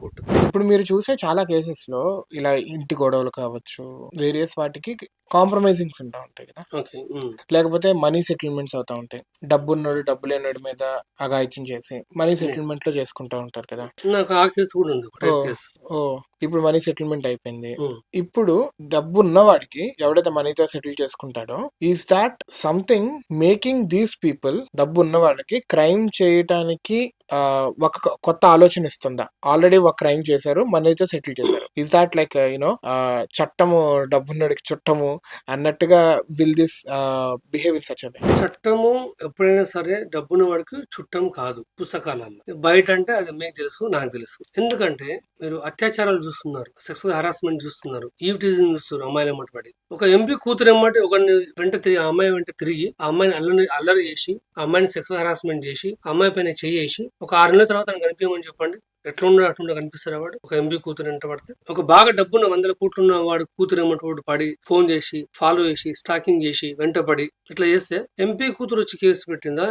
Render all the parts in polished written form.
Court. ఇప్పుడు మీరు చూసే చాలా కేసెస్‌లో ఇలా ఇంటి గొడవలు కావచ్చు, వేరియస్ వాటికి కాంప్రమైజింగ్స్ ఉంటా ఉంటాయి కదా! ఓకే. లేకపోతే మనీ సెటిల్మెంట్స్ అవుతా ఉంటాయి. డబ్బున్నోడు డబ్బు లేనోడి మీద అఘాయిత్యం చేసి మనీ హ్మ్. సెటిల్మెంట్‌లో చేసుకుంటా ఉంటారు కదా! నాకు ఆ కేసు కూడా ఉంది. ఒక రేప్ ఓహ్! కేసు. ఓహ్! ఇప్పుడు మనీ సెటిల్మెంట్ అయిపోయింది. హ్మ్. ఇప్పుడు డబ్బున్నవాడికి ఎవడైతే మనీతో సెటిల్ చేసుకుంటాడో is that something making these people డబ్బున్న వాళ్ళకి క్రైమ్ చేయటానికి ఒక కొత్త ఆలోచన ఇస్తుందా? ఆల్రెడీ ఒక క్రైమ్ చేశారు. మనీతో సెటిల్ చేశారు. ఈస్ థాట్ లైక్ చట్టము డబ్బున్నోడికి చుట్టము అన్నట్టుగా will this behave in such a way? చట్టము ఎప్పుడైనా సరే డబ్బున్న వాడికి చుట్టం కాదు పుస్తకాలల్లో. బయట అంటే అది మీకు తెలుసు, నాకు తెలుసు. ఎందుకంటే మీరు అత్యాచారాలు చూస్తున్నారు, సెక్సువల్ హరాస్మెంట్ చూస్తున్నారు, ఈవ్ టీజింగ్ చూస్తున్నారు అమ్మాయిల ఎమ్మటి పడి. ఒక ఎంపీ కూతురు ఎమ్మటి ఒకరిని వెంట తిరిగి ఆ అమ్మాయి వెంట తిరిగి ఆ అమ్మాయిని అల్లరి చేసి, ఆ అమ్మాయిని సెక్సువల్ హరాస్మెంట్ చేసి, ఆ అమ్మాయి పైన చేసి ఒక 6 నెలల తర్వాత తనకు కనిపించమని చెప్పండి. ఎట్లున్నాడు అట్లుండో కనిపిస్తారా వాడు? ఒక ఎంపీ కూతురు వెంట పడితే. ఒక బాగా డబ్బున్న 100 కోట్లున్న వాడు కూతురు ఎమ్మటి వాడు పడి ఫోన్ చేసి, ఫాలో చేసి, స్టాకింగ్ చేసి, వెంటపడి ఇట్లా చేస్తే ఎంపీ కూతురు వచ్చి కేసు పెట్టిందా?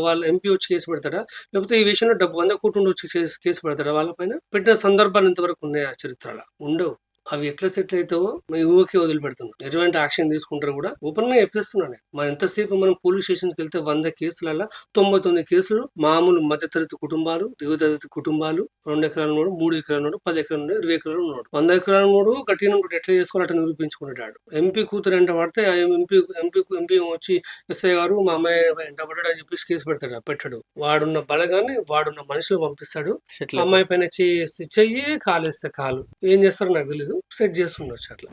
వాళ్ళ ఎంపీ వచ్చి కేసు పెడతాడా? లేకపోతే ఈ విషయంలో 100 కోట్లు వచ్చి కేసు పెడతాడా వాళ్ళ పైన? పెట్టిన సందర్భాలు ఇంతవరకు ఉన్నాయా చరిత్రలో? ఉండవు. అవి ఎట్లా సెటిల్ అవుతావో మీ ఊరికే వదిలిపెడుతున్నాం. ఎటువంటి యాక్షన్ తీసుకుంటారో కూడా ఓపెన్ గా చెప్పేస్తున్నాను నేను. మరి ఎంతసేపు మనం పోలీస్ స్టేషన్కి వెళ్తే 100 కేసులలో 99 కేసులు మామూలు మధ్యతరగతి కుటుంబాలు, దిగుతరగతి కుటుంబాలు, 2 ఎకరాల నోడు, 3 ఎకరాల నోడు, 10 ఎకరాల నోడు, 20 ఎకరాల నోడు, 100 ఎకరాల నోడు కఠినం ఎట్లా చేసుకోవాలి అట్లా నిరూపించుకునేటాడు. ఎంపీ కూతురు ఎంట పడితే ఆ ఎంపీ వచ్చి ఎస్ఐ గారు మా అమ్మాయి ఎంట పడ్డాడు అని చెప్పేసి కేసు పెడతాడు. పెట్టాడు. వాడున్న బలగాన్ని వాడున్న మనుషులు పంపిస్తాడు. సెటిల్ అమ్మాయి పైన చెయ్యి కాలేస్తే కాలు ఏం చేస్తారో నాకు తెలీదు. సెట్ చేస్తుండొచ్చు అట్లా.